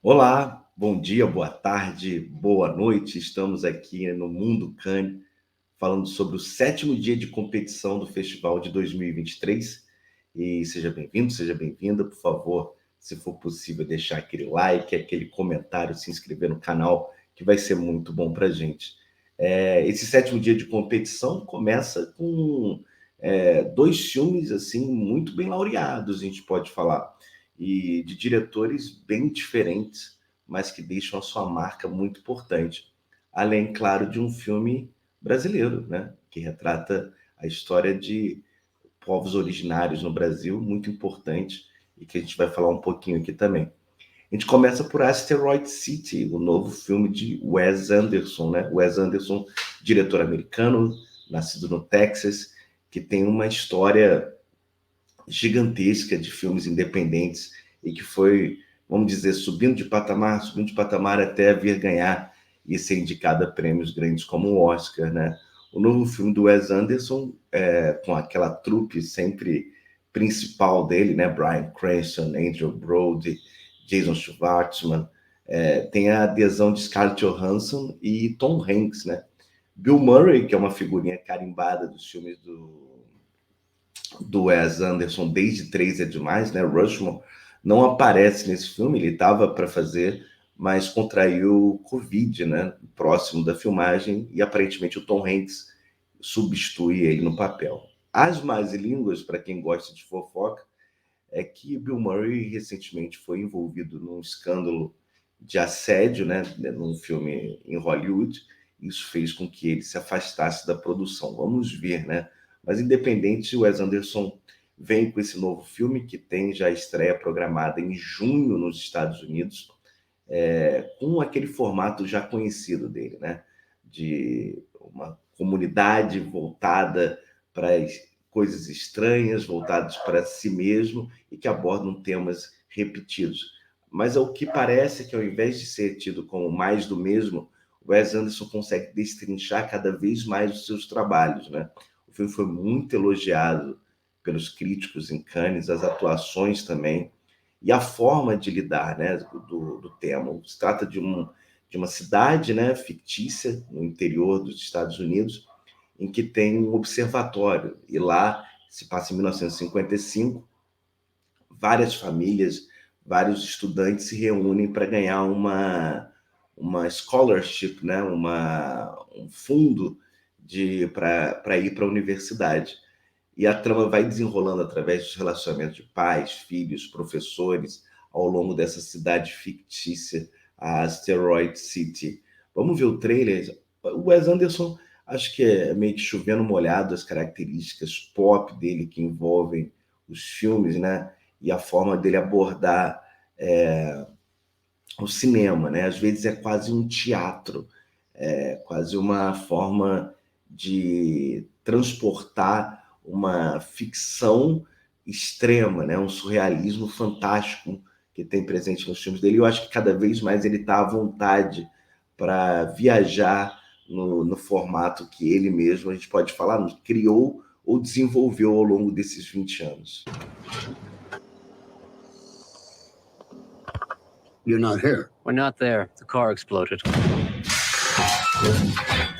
Olá, bom dia, boa tarde, boa noite. Estamos aqui no Mundo Cannes, falando sobre o sétimo dia de competição do Festival de 2023. E seja bem-vindo, seja bem-vinda. Por favor, se for possível, deixar aquele like, aquele comentário, se inscrever no canal, que vai ser muito bom para a gente. Esse sétimo dia de competição começa com dois filmes assim muito bem laureados, a gente pode falar, e de diretores bem diferentes, mas que deixam a sua marca muito importante. Além, claro, de um filme brasileiro, né? Que retrata a história de povos originários no Brasil, muito importante, e que a gente vai falar um pouquinho aqui também. A gente começa por Asteroid City, o novo filme de Wes Anderson, né? Wes Anderson, diretor americano, nascido no Texas, que tem uma história gigantesca de filmes independentes e que foi, vamos dizer, subindo de patamar até vir ganhar e ser indicado a prêmios grandes como o Oscar, né? O novo filme do Wes Anderson, com aquela trupe sempre principal dele, né? Bryan Cranston, Andrew Brody, Jason Schwartzman, tem a adesão de Scarlett Johansson e Tom Hanks, né? Bill Murray, que é uma figurinha carimbada dos filmes do Wes Anderson desde Três é Demais, né? Rushmore, não aparece nesse filme, ele estava para fazer, mas contraiu Covid, né? Próximo da filmagem, e aparentemente o Tom Hanks substitui ele no papel. As más línguas, para quem gosta de fofoca, é que Bill Murray recentemente foi envolvido num escândalo de assédio, né? Num filme em Hollywood. Isso fez com que ele se afastasse da produção. Vamos ver, né? Mas independente, o Wes Anderson vem com esse novo filme, que tem já a estreia programada em junho nos Estados Unidos, com aquele formato já conhecido dele, né? De uma comunidade voltada para coisas estranhas, voltadas para si mesmo e que abordam temas repetidos. Mas ao que parece que, ao invés de ser tido como mais do mesmo, o Wes Anderson consegue destrinchar cada vez mais os seus trabalhos, né? O filme foi muito elogiado pelos críticos em Cannes, as atuações também, e a forma de lidar, né, do tema. Se trata de uma cidade, né, fictícia no interior dos Estados Unidos, em que tem um observatório, e lá se passa em 1955, várias famílias, vários estudantes se reúnem para ganhar uma scholarship, né, um fundo para ir para a universidade. E a trama vai desenrolando através dos relacionamentos de pais, filhos, professores, ao longo dessa cidade fictícia, a Asteroid City. Vamos ver o trailer? O Wes Anderson, acho que é meio que chovendo molhado as características pop dele que envolvem os filmes, né? E a forma dele abordar o cinema, né? Às vezes é quase um teatro, quase uma forma de transportar uma ficção extrema, né? Um surrealismo fantástico que tem presente nos filmes dele. Eu acho que cada vez mais ele está à vontade para viajar no formato que ele mesmo, a gente pode falar, criou ou desenvolveu ao longo desses 20 anos. You're not here. We're not there. The car exploded.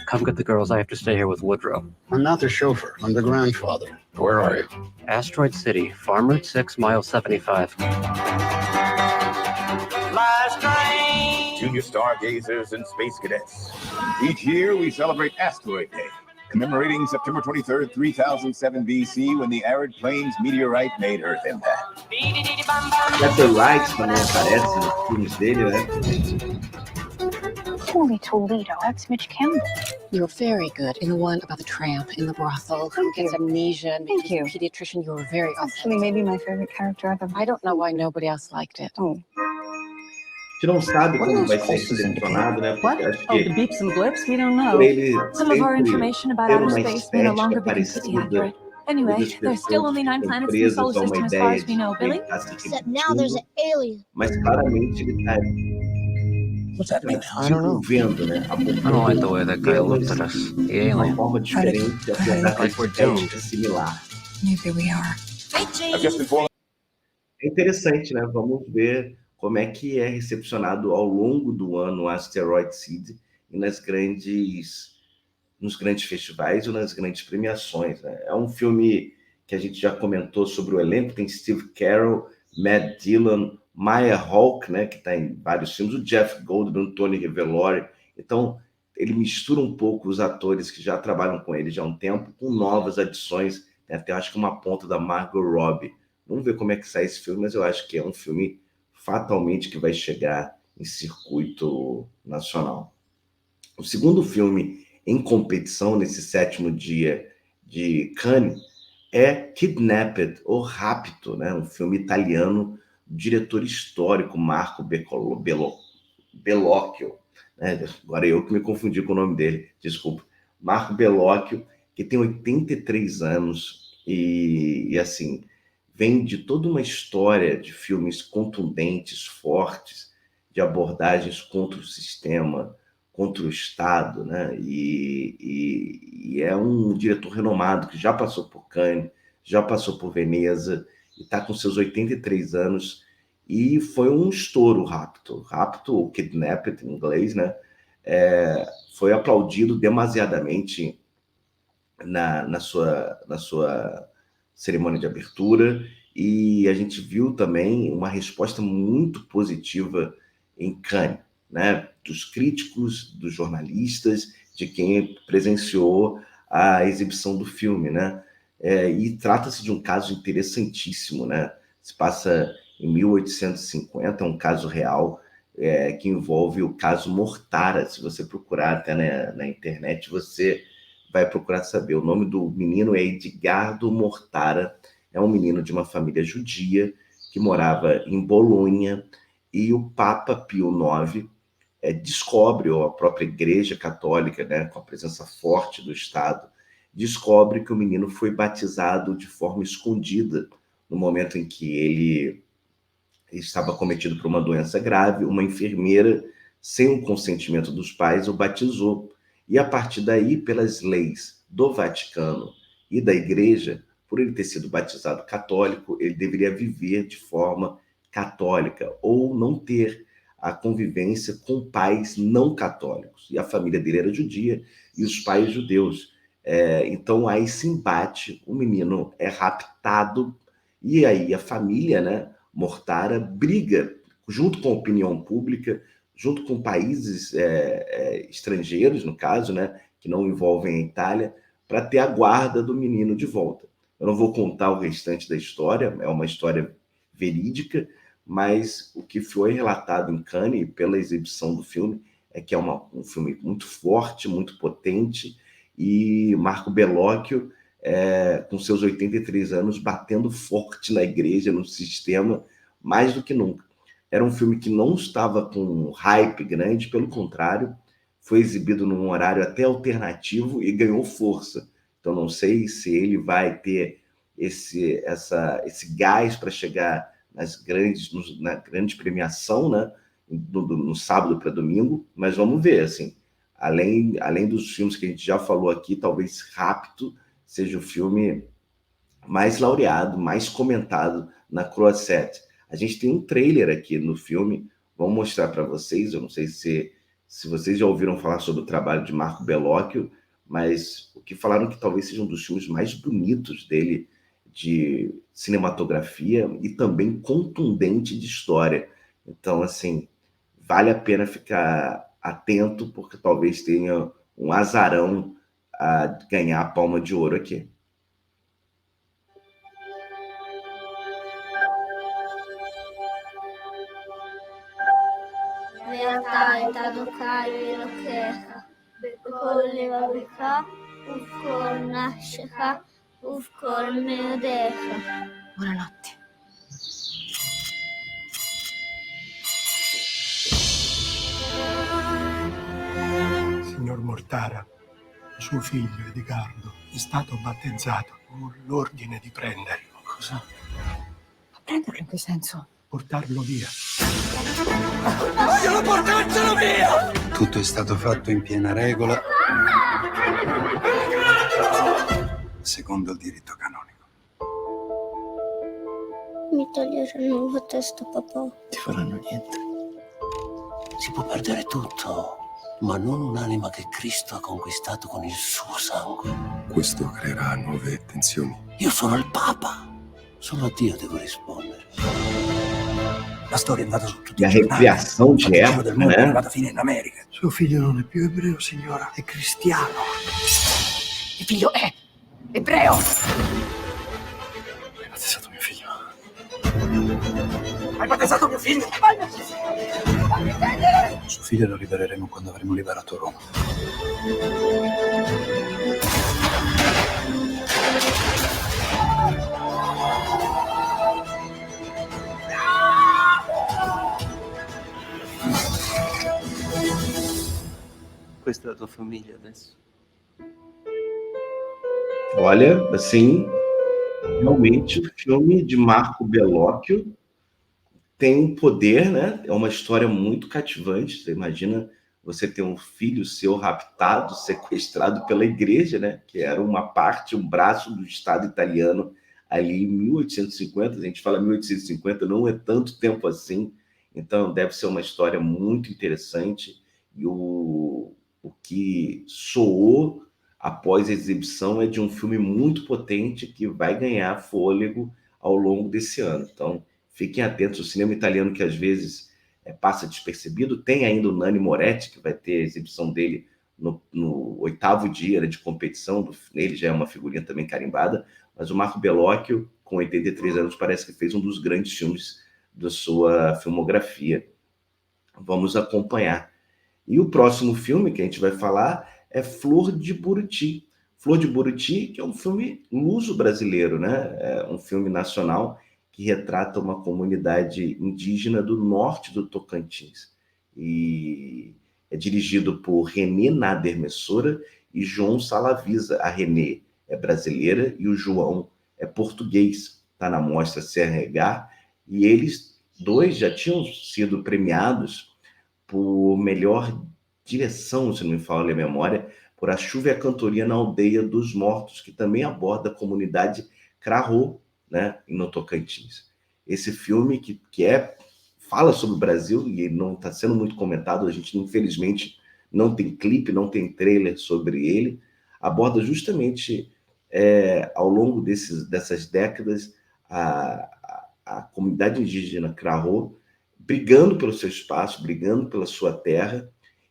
Come get the girls. I have to stay here with Woodrow. I'm not the chauffeur. I'm the grandfather. Where are you? Asteroid City, Farm Route 6, mile 75. Junior stargazers and space cadets. Each year we celebrate Asteroid Day, commemorating September 23rd, 3007 BC, when the arid plains meteorite made Earth impact. Essa Wright também aparece nos filmes dele, né? Holy Toledo, that's Mitch Campbell. You're very good in the one about the tramp in the brothel who gets amnesia and Thank you. pediatrician. You were very Actually, maybe my favorite character ever. I don't know why nobody else liked it. Oh. A gente não sabe como vai ser selecionado, né? What? Porque acho Oh, the que beeps and blips? We don't know. por ele Some of our sempre information about ter outer uma space may no estética longer be completely parecida, accurate. Anyway, muitas there's still only 9 pessoas planets in the presas solar a uma system as far ideia as we know, de Billy. que está se Except now there's repetindo, an alien. mas claramente ele está What's that mean? I don't know. desenvolvendo, né? I don't like the way that guy looked at us. The De uma alien. forma diferente, apesar da Like we're doomed. estética similar. Maybe we are. I've just informed É interessante, né? Vamos ver como é que é recepcionado ao longo do ano o Asteroid City e nos grandes festivais ou nas grandes premiações, né? É um filme que a gente já comentou sobre o elenco, tem Steve Carell, Matt Dillon, Maya Hawke, né, que está em vários filmes, o Jeff Goldblum, Tony Revolori. Então, ele mistura um pouco os atores que já trabalham com ele já há um tempo, com novas adições, tem até acho que uma ponta da Margot Robbie. Vamos ver como é que sai esse filme, mas eu acho que é um filme fatalmente que vai chegar em circuito nacional. O segundo filme em competição nesse 7º dia de Cannes é Kidnapped, ou Rapto, né? Um filme italiano do diretor histórico Marco Bellocchio, né? Agora eu que me confundi com o nome dele, desculpa. Marco Bellocchio, que tem 83 anos e assim, vem de toda uma história de filmes contundentes, fortes, de abordagens contra o sistema, contra o Estado, né? E é um diretor renomado que já passou por Cannes, já passou por Veneza, e está com seus 83 anos, e foi um estouro Rapto, ou Kidnapped em inglês, né? Foi aplaudido demasiadamente na sua cerimônia de abertura, e a gente viu também uma resposta muito positiva em Cannes, né, dos críticos, dos jornalistas, de quem presenciou a exibição do filme, né? E trata-se de um caso interessantíssimo, né? Se passa em 1850, é um caso real, que envolve o caso Mortara. Se você procurar até na internet, você vai procurar saber. O nome do menino é Edgardo Mortara, é um menino de uma família judia que morava em Bolonha, e o Papa Pio IX descobre, ou a própria Igreja Católica, né, com a presença forte do Estado, descobre que o menino foi batizado de forma escondida no momento em que ele estava cometido por uma doença grave. Uma enfermeira, sem o consentimento dos pais, o batizou. E a partir daí, pelas leis do Vaticano e da Igreja, por ele ter sido batizado católico, ele deveria viver de forma católica ou não ter a convivência com pais não católicos. E a família dele era judia e os pais judeus. Então, há esse embate, o menino é raptado, e aí a família, né, Mortara, briga junto com a opinião pública, junto com países estrangeiros, no caso, né, que não envolvem a Itália, para ter a guarda do menino de volta. Eu não vou contar o restante da história, é uma história verídica, mas o que foi relatado em Cannes pela exibição do filme é que é um filme muito forte, muito potente, e Marco Bellocchio, com seus 83 anos, batendo forte na igreja, no sistema, mais do que nunca. Era um filme que não estava com um hype grande, pelo contrário, foi exibido num horário até alternativo e ganhou força. Então, não sei se ele vai ter esse gás para chegar na grande premiação, né, no sábado para domingo, mas vamos ver, assim, além dos filmes que a gente já falou aqui, talvez Rapto seja o filme mais laureado, mais comentado na Croisette. A gente tem um trailer aqui no filme, vamos mostrar para vocês. Eu não sei se vocês já ouviram falar sobre o trabalho de Marco Bellocchio, mas o que falaram que talvez seja um dos filmes mais bonitos dele, de cinematografia e também contundente de história. Então, assim, vale a pena ficar atento, porque talvez tenha um azarão a ganhar a palma de ouro aqui. Buonanotte. Signor Mortara, suo figlio Edgardo è stato battezzato. Ho l'ordine di prenderlo. Cosa? Ma prenderlo in che senso? Portarlo via. Vogliono portarcelo via! Tutto è stato fatto in piena regola, secondo il diritto canonico. mi toglieranno la testa, papà. Ti faranno niente. Si può perdere tutto, ma non un'anima che Cristo ha conquistato con il suo sangue. Questo creerà nuove tensioni. Io sono il Papa. Solo a Dio devo rispondere. La storia è andata su tutti E a i giornali. recriação de Il giro del época, mondo è né? arrivata fino in America. Suo figlio non è più ebreo, signora, è cristiano. Mio figlio è ebreo. Hai battezzato mio figlio. Hai battezzato mio figlio? Suo figlio lo libereremo quando avremo liberato Roma. Questa è la tua famiglia adesso. Olha, assim, realmente o filme de Marco Bellocchio tem um poder, né? É uma história muito cativante. Você imagina você ter um filho seu raptado, sequestrado pela igreja, né? Que era uma parte, um braço do Estado italiano ali em 1850. A gente fala 1850, não é tanto tempo assim. Então deve ser uma história muito interessante. E o que soou após a exibição é de um filme muito potente que vai ganhar fôlego ao longo desse ano. Então, fiquem atentos. O cinema italiano, que às vezes passa despercebido, tem ainda o Nanni Moretti, que vai ter a exibição dele no 8º dia, né, de competição. Ele já é uma figurinha também carimbada, mas o Marco Bellocchio, com 83 anos, parece que fez um dos grandes filmes da sua filmografia. Vamos acompanhar. E o próximo filme que a gente vai falar é Flor de Buriti. Flor de Buriti, que é um filme luso-brasileiro, né? É um filme nacional que retrata uma comunidade indígena do norte do Tocantins. E é dirigido por Renê Nader Messora e João Salavisa. A Renê é brasileira e o João é português. Está na mostra CRH. E eles dois já tinham sido premiados por melhor direção, se não me falha a memória, por A Chuva e a Cantoria na Aldeia dos Mortos, que também aborda a comunidade Krahô, né, no Tocantins. Esse filme que fala sobre o Brasil e não está sendo muito comentado, a gente infelizmente não tem clipe, não tem trailer sobre ele, aborda justamente ao longo dessas décadas a comunidade indígena Krahô brigando pelo seu espaço, brigando pela sua terra,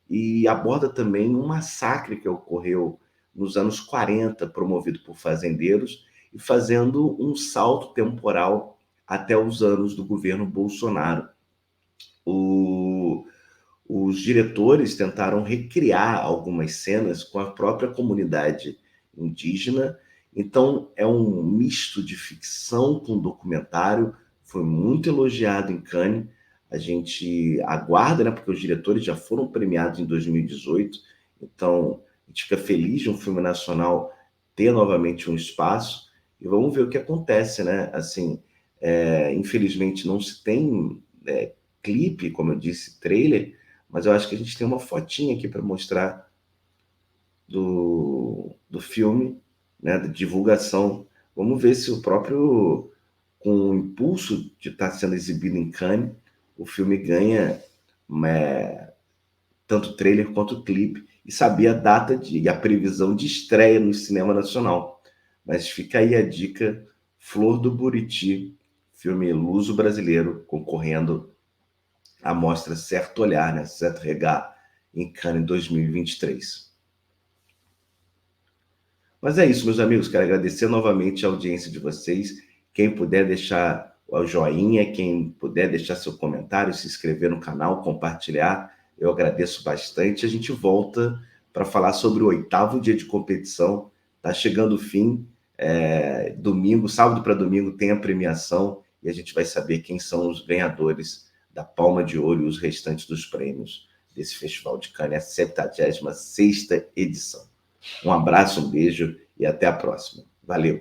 e aborda também um massacre que ocorreu nos anos 40, promovido por fazendeiros, e fazendo um salto temporal até os anos do governo Bolsonaro. Os diretores tentaram recriar algumas cenas com a própria comunidade indígena, então é um misto de ficção com documentário, foi muito elogiado em Cannes. A gente aguarda, né, porque os diretores já foram premiados em 2018, então a gente fica feliz de um filme nacional ter novamente um espaço, e vamos ver o que acontece, né? Assim, infelizmente não se tem clipe, como eu disse, trailer, mas eu acho que a gente tem uma fotinha aqui para mostrar do filme, né, da divulgação. Vamos ver se o próprio, com o impulso de estar sendo exibido em Cannes, o filme ganha tanto trailer quanto clipe, e saber a data e a previsão de estreia no cinema nacional. Mas fica aí a dica, Flor do Buriti, filme luso-brasileiro, concorrendo à mostra Certo Olhar, né, CRH, em Cannes 2023. Mas é isso, meus amigos, quero agradecer novamente a audiência de vocês. Quem puder deixar o joinha, quem puder deixar seu comentário, se inscrever no canal, compartilhar, eu agradeço bastante. A gente volta para falar sobre o 8º dia de competição. Está chegando o fim, domingo, sábado para domingo tem a premiação e a gente vai saber quem são os ganhadores da Palma de Ouro e os restantes dos prêmios desse Festival de Cannes, a 76ª edição. Um abraço, um beijo e até a próxima. Valeu!